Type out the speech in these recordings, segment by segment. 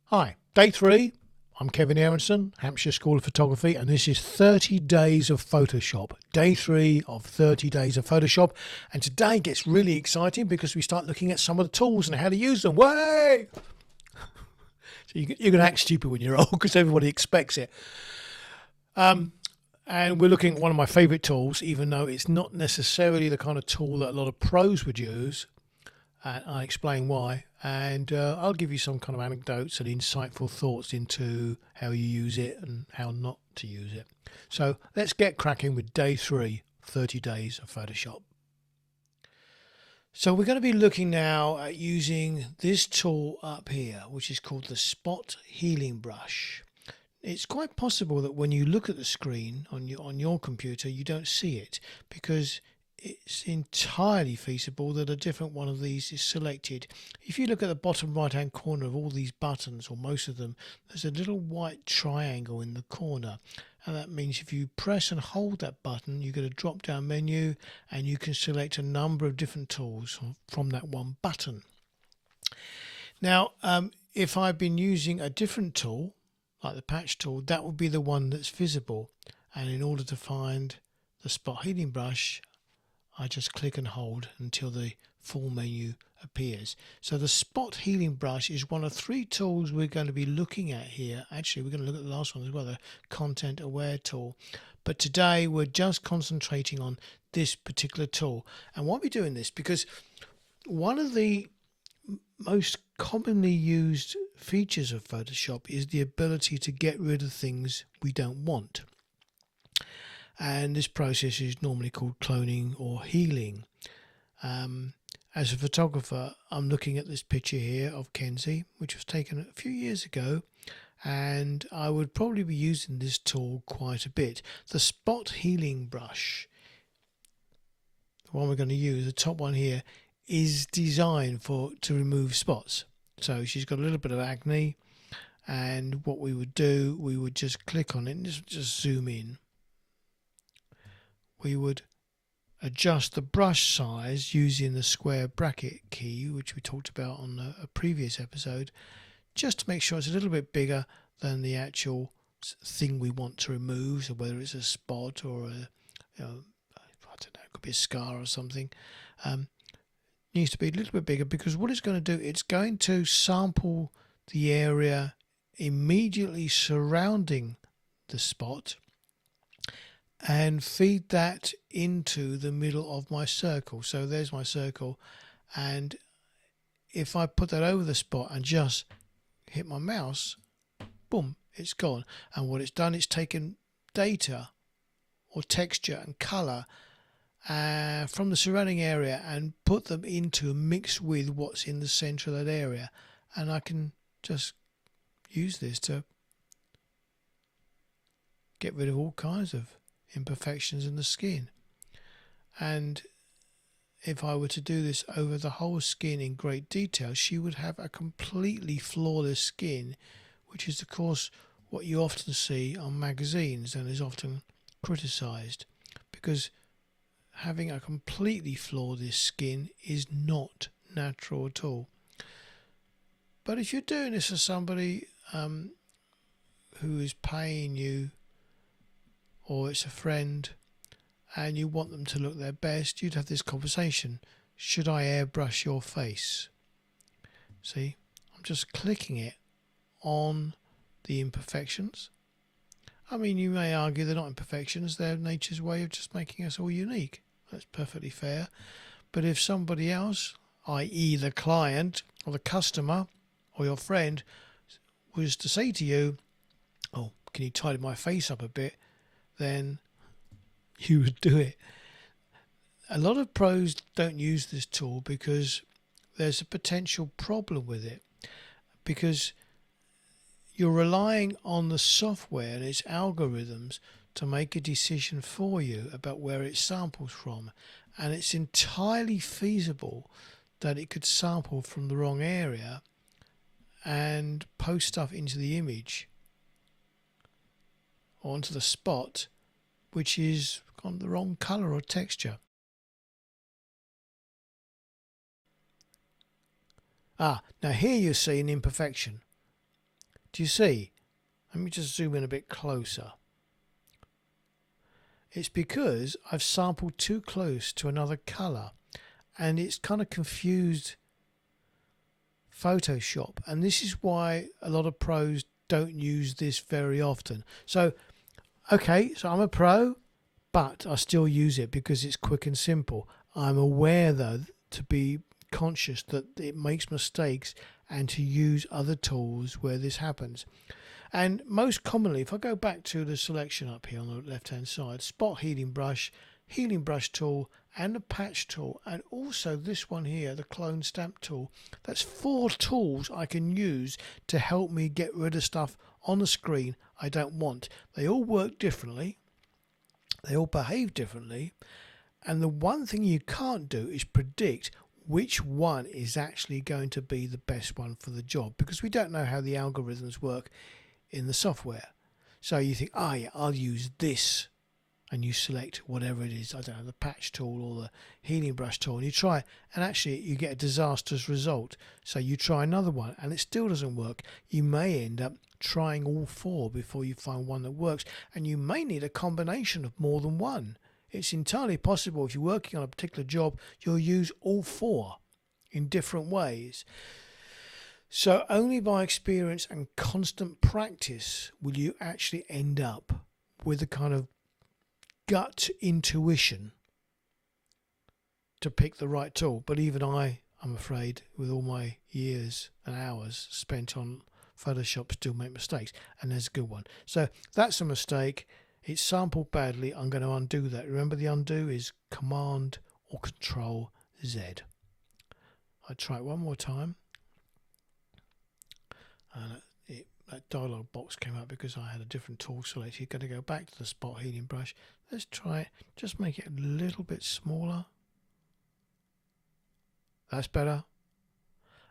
Hi, day 3. I'm Kevin Aronson, Hampshire School of Photography, and this is 30 days of Photoshop. Day 3 of 30 days of Photoshop. And today gets really exciting because we start looking at some of the tools and how to use them. Way! So you're going to act stupid when you're old because everybody expects it. And we're looking at one of my favourite tools, even though it's not necessarily the kind of tool that a lot of pros would use. And I'll explain why, and I'll give you some kind of anecdotes and insightful thoughts into how you use it and how not to use it. So let's get cracking with day 3, 30 days of Photoshop. So we're going to be looking now at using this tool up here, which is called the Spot Healing Brush. It's quite possible that when you look at the screen on your computer, you don't see it because it's entirely feasible that a different one of these is selected. If you look at the bottom right hand corner of all these buttons, or most of them, there's a little white triangle in the corner, and that means if you press and hold that button, you get a drop down menu and you can select a number of different tools from that one button. Now if I've been using a different tool like the patch tool, that would be the one that's visible, and in order to find the Spot Healing Brush, I just click and hold until the full menu appears. So the Spot Healing Brush is one of 3 tools we're going to be looking at here. Actually, we're going to look at the last one as well, the Content Aware tool. But today we're just concentrating on this particular tool. And why are we doing this? Because one of the most commonly used features of Photoshop is the ability to get rid of things we don't want. And this process is normally called cloning or healing. As a photographer, I'm looking at this picture here of Kenzie, which was taken a few years ago, and I would probably be using this tool quite a bit. The Spot Healing Brush, the one we're going to use, the top one here, is designed to remove spots. So she's got a little bit of acne, and what we would do, we would just click on it and just zoom in. We would adjust the brush size using the square bracket key, which we talked about on a previous episode, just to make sure it's a little bit bigger than the actual thing we want to remove. So whether it's a spot or I don't know, it could be a scar or something, needs to be a little bit bigger, because what it's going to do, it's going to sample the area immediately surrounding the spot and feed that into the middle of my circle. So there's my circle, and if I put that over the spot and just hit my mouse, boom, it's gone. And what it's done, it's taken data or texture and colour from the surrounding area and put them into a mix with what's in the centre of that area, and I can just use this to get rid of all kinds of imperfections in the skin. And if I were to do this over the whole skin in great detail, she would have a completely flawless skin, which is of course what you often see on magazines and is often criticised, because having a completely flawless skin is not natural at all. But if you're doing this for somebody who is paying you, or it's a friend, and you want them to look their best, you'd have this conversation. Should I airbrush your face? See, I'm just clicking it on the imperfections. I mean, you may argue they're not imperfections, they're nature's way of just making us all unique. That's perfectly fair. But if somebody else, i.e. the client or the customer or your friend, was to say to you, oh, can you tidy my face up a bit, then you would do it. A lot of pros don't use this tool because there's a potential problem with it, because you're relying on the software and its algorithms to make a decision for you about where it samples from, and it's entirely feasible that it could sample from the wrong area and post stuff into the image or onto the spot which is got the wrong colour or texture. Now here you see an imperfection. Do you see? Let me just zoom in a bit closer. It's because I've sampled too close to another colour, and it's kind of confused Photoshop, and this is why a lot of pros don't use this very often. So okay, so I'm a pro, but I still use it because it's quick and simple. I'm aware though to be conscious that it makes mistakes and to use other tools where this happens. And most commonly, if I go back to the selection up here on the left hand side, spot healing brush tool, and the patch tool, and also this one here, the clone stamp tool. That's 4 tools I can use to help me get rid of stuff on the screen I don't want. They all work differently, they all behave differently, and the one thing you can't do is predict which one is actually going to be the best one for the job, because we don't know how the algorithms work in the software. So you think, oh yeah, I'll use this, and you select whatever it is, I don't know, the patch tool or the healing brush tool, and you try, and actually you get a disastrous result. So you try another one and it still doesn't work. You may end up trying all 4 before you find one that works, and you may need a combination of more than one. It's entirely possible if you're working on a particular job, you'll use all 4 in different ways. So only by experience and constant practice will you actually end up with a kind of gut intuition to pick the right tool. But even I'm afraid, with all my years and hours spent on Photoshop, still make mistakes, and there's a good one. So that's a mistake. It's sampled badly. I'm going to undo that. Remember, the undo is Command or Control Z. I try it one more time, and that dialog box came up because I had a different tool selected. You're going to go back to the spot healing brush. Let's try it. Just make it a little bit smaller. That's better.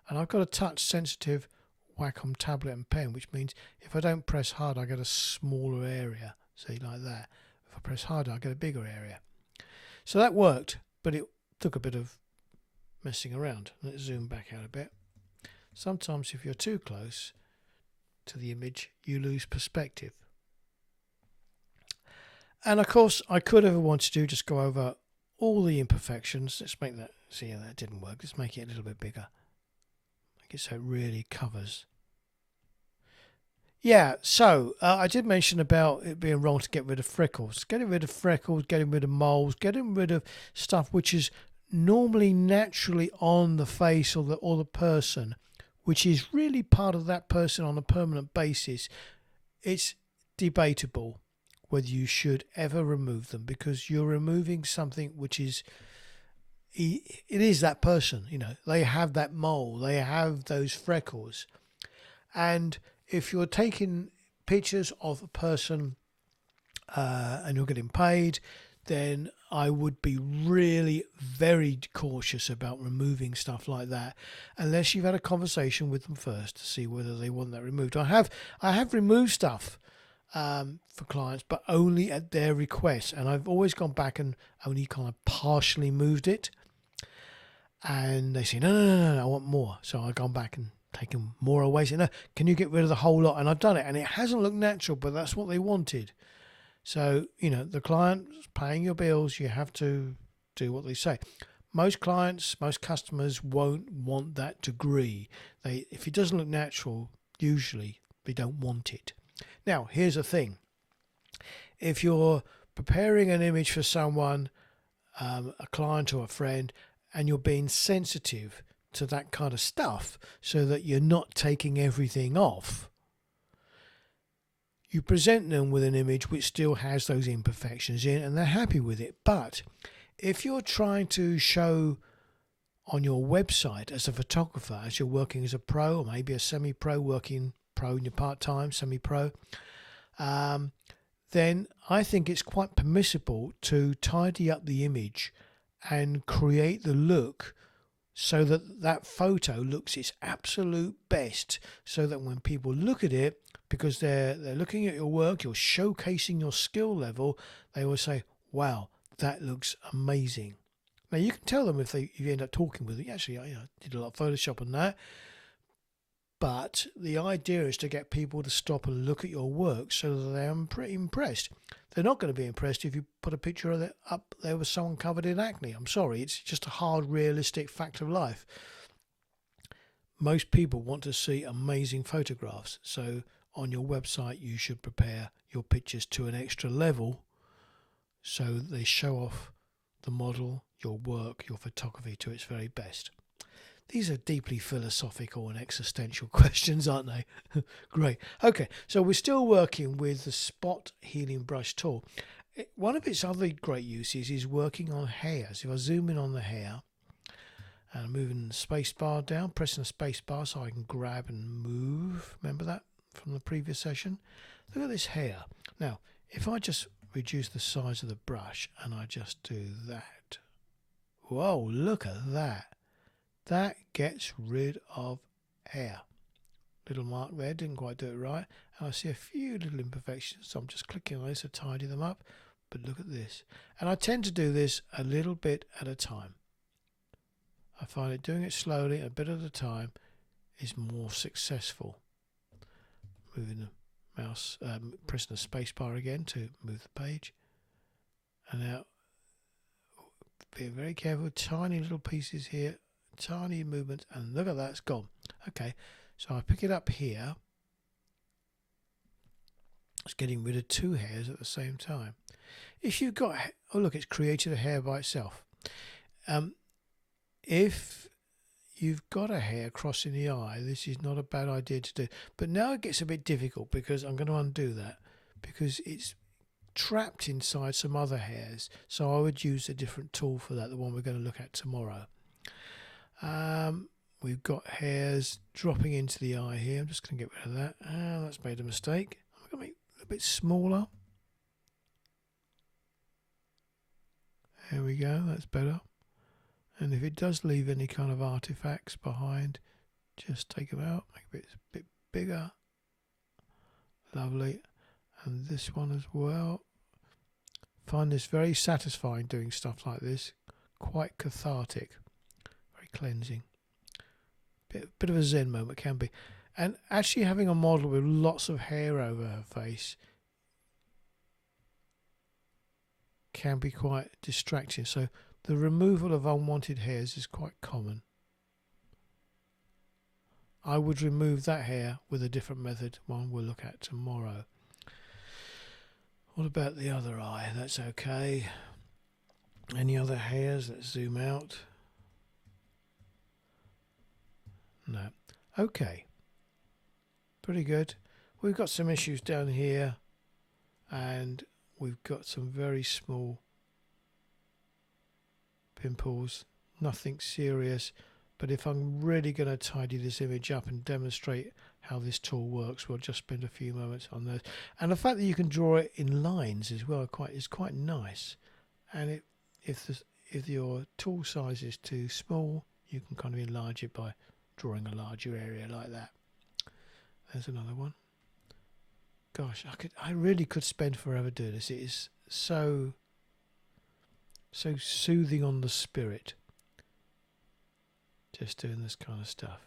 And I've got a touch sensitive Wacom tablet and pen, which means if I don't press hard, I get a smaller area. See, like that. If I press harder, I get a bigger area. So that worked, but it took a bit of messing around. Let's zoom back out a bit. Sometimes if you're too close to the image, you lose perspective. And of course, I could have wanted to just go over all the imperfections. Let's make that, see, that didn't work. Let's make it a little bit bigger. Make it so it really covers. Yeah, so I did mention about it being wrong to get rid of freckles. Getting rid of freckles, getting rid of moles, getting rid of stuff which is normally naturally on the face or the person, which is really part of that person on a permanent basis. It's debatable whether you should ever remove them, because you're removing something which is, it is that person, you know, they have that mole, they have those freckles. And if you're taking pictures of a person and you're getting paid, then I would be really very cautious about removing stuff like that, unless you've had a conversation with them first to see whether they want that removed. I have removed stuff for clients, but only at their request, and I've always gone back and only kind of partially moved it. And they say, no, I want more. So I've gone back and taken more away. Say, no, can you get rid of the whole lot? And I've done it, and it hasn't looked natural, but that's what they wanted. So, you know, the client's paying your bills, you have to do what they say. Most clients, most customers won't want that degree. If it doesn't look natural, usually they don't want it. Now, here's the thing. If you're preparing an image for someone, a client or a friend, and you're being sensitive to that kind of stuff so that you're not taking everything off, you present them with an image which still has those imperfections in, and they're happy with it. But if you're trying to show on your website as a photographer, as you're working as a pro, or maybe a semi-pro, working pro in your part-time, semi-pro, then I think it's quite permissible to tidy up the image and create the look so that that photo looks its absolute best, so that when people look at it, because they're looking at your work, you're showcasing your skill level, they will say, wow, that looks amazing. Now you can tell them if you end up talking with them, actually I did a lot of Photoshop on that, But the idea is to get people to stop and look at your work so that they're pretty impressed. They're not going to be impressed if you put a picture of it up there with someone covered in acne. I'm sorry, it's just a hard, realistic fact of life. Most people want to see amazing photographs. So on your website, you should prepare your pictures to an extra level so they show off the model, your work, your photography to its very best. These are deeply philosophical and existential questions, aren't they? Great. Okay, so we're still working with the Spot Healing Brush tool. One of its other great uses is working on hairs. If I zoom in on the hair and moving the space bar down, pressing the space bar so I can grab and move. Remember that from the previous session? Look at this hair. Now, if I just reduce the size of the brush and I just do that. Whoa, look at that. That gets rid of hair. Little mark there, didn't quite do it right. And I see a few little imperfections, so I'm just clicking on this to tidy them up. But look at this. And I tend to do this a little bit at a time. I find it doing it slowly, a bit at a time, is more successful. Moving the mouse, pressing the space bar again to move the page. And now, be very careful, tiny little pieces here. Tiny movement, and look at that, it's gone. Okay, so I pick it up here. It's getting rid of two hairs at the same time. If you've got, oh look, it's created a hair by itself. If you've got a hair crossing the eye, this is not a bad idea to do. But now it gets a bit difficult because I'm going to undo that because it's trapped inside some other hairs. So I would use a different tool for that, the one we're going to look at tomorrow. We've got hairs dropping into the eye here. I'm just going to get rid of that. That's made a mistake. I'm going to make it a bit smaller. There we go. That's better. And if it does leave any kind of artifacts behind, just take them out. Make it a bit bigger. Lovely. And this one as well. Find this very satisfying doing stuff like this. Quite cathartic. Cleansing. Bit of a zen moment can be. And actually having a model with lots of hair over her face can be quite distracting. So the removal of unwanted hairs is quite common. I would remove that hair with a different method, one we'll look at tomorrow. What about the other eye? That's okay. Any other hairs? Let's zoom out. No. Okay. Pretty good. We've got some issues down here and we've got some very small pimples. Nothing serious. But if I'm really going to tidy this image up and demonstrate how this tool works, we'll just spend a few moments on those. And the fact that you can draw it in lines as well is quite nice. And if your tool size is too small, you can kind of enlarge it by drawing a larger area like that. There's another one. Gosh, I really could spend forever doing this. It is so soothing on the spirit. Just doing this kind of stuff.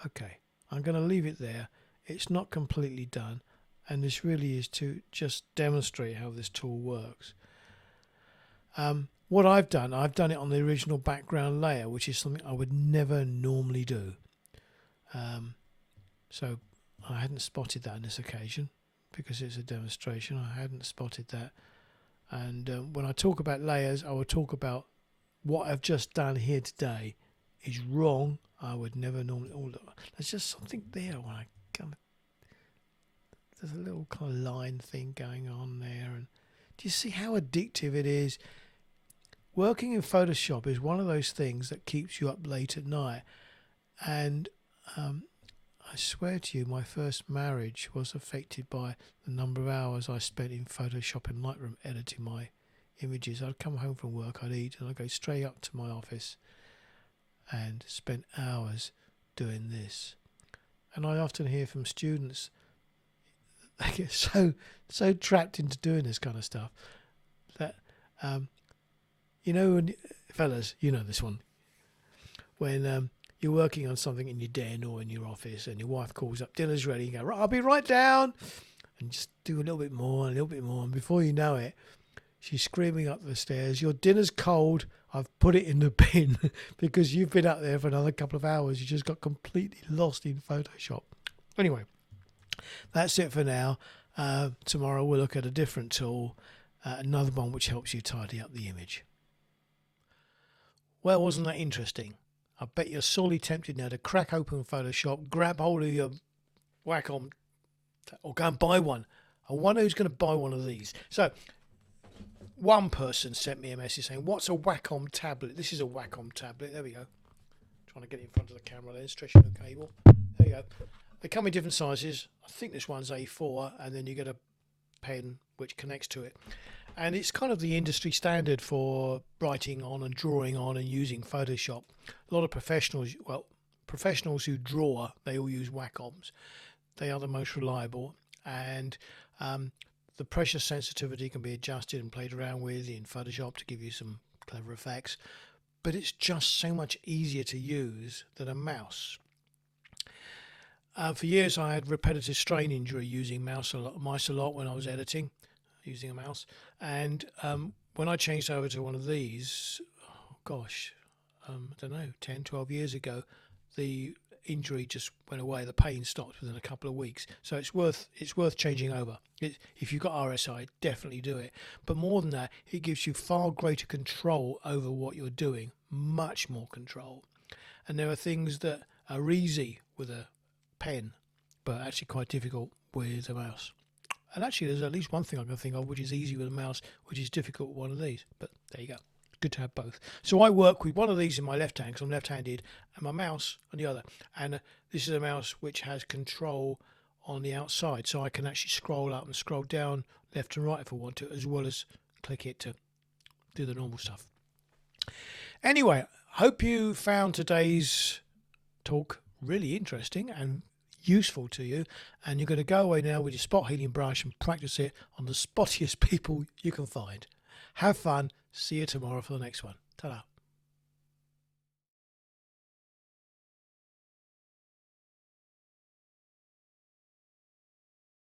Okay, I'm going to leave it there. It's not completely done, and this really is to just demonstrate how this tool works. What I've done it on the original background layer, which is something I would never normally do. So I hadn't spotted that on this occasion because it's a demonstration. I hadn't spotted that. And when I talk about layers, I will talk about what I've just done here today is wrong. I would never normally. There's just something there when I kind of. There's a little kind of line thing going on there, and do you see how addictive it is? Working in Photoshop is one of those things that keeps you up late at night, and I swear to you, my first marriage was affected by the number of hours I spent in Photoshop and Lightroom editing my images. I'd come home from work, I'd eat, and I'd go straight up to my office and spend hours doing this. And I often hear from students, they get so trapped into doing this kind of stuff that you know, when, fellas, you know this one, when you're working on something in your den or in your office, and your wife calls up, dinner's ready. You go, right, I'll be right down, and just do a little bit more, and a little bit more, and before you know it, she's screaming up the stairs, your dinner's cold, I've put it in the bin, because you've been up there for another couple of hours. You just got completely lost in Photoshop. Anyway, that's it for now. Tomorrow we'll look at a different tool, another one which helps you tidy up the image. Well, wasn't that interesting? I bet you're sorely tempted now to crack open Photoshop, grab hold of your Wacom, or go and buy one. I wonder who's going to buy one of these. So, one person sent me a message saying, what's a Wacom tablet? This is a Wacom tablet. There we go. Trying to get it in front of the camera then, stretching the cable. There you go. They come in different sizes. I think this one's A4, and then you get a pen which connects to it. And it's kind of the industry standard for writing on and drawing on and using Photoshop. A lot of professionals, well, professionals who draw, they all use Wacoms. They are the most reliable, and the pressure sensitivity can be adjusted and played around with in Photoshop to give you some clever effects. But it's just so much easier to use than a mouse. For years I had repetitive strain injury using mice a lot when I was editing, using a mouse. And when I changed over to one of these, oh gosh, I don't know, 10, 12 years ago, the injury just went away. The pain stopped within a couple of weeks. So it's worth changing over. If you've got RSI, definitely do it. But more than that, it gives you far greater control over what you're doing, much more control. And there are things that are easy with a pen, but actually quite difficult with a mouse. And actually there's at least one thing I can think of which is easy with a mouse, which is difficult with one of these. But there you go. Good to have both. So I work with one of these in my left hand because I'm left-handed, and my mouse on the other. And this is a mouse which has control on the outside, so I can actually scroll up and scroll down left and right if I want to, as well as click it to do the normal stuff. Anyway, hope you found today's talk really interesting and useful to you, and you're going to go away now with your spot healing brush and practice it on the spottiest people you can find. Have fun. See you tomorrow for the next one. Ta-da.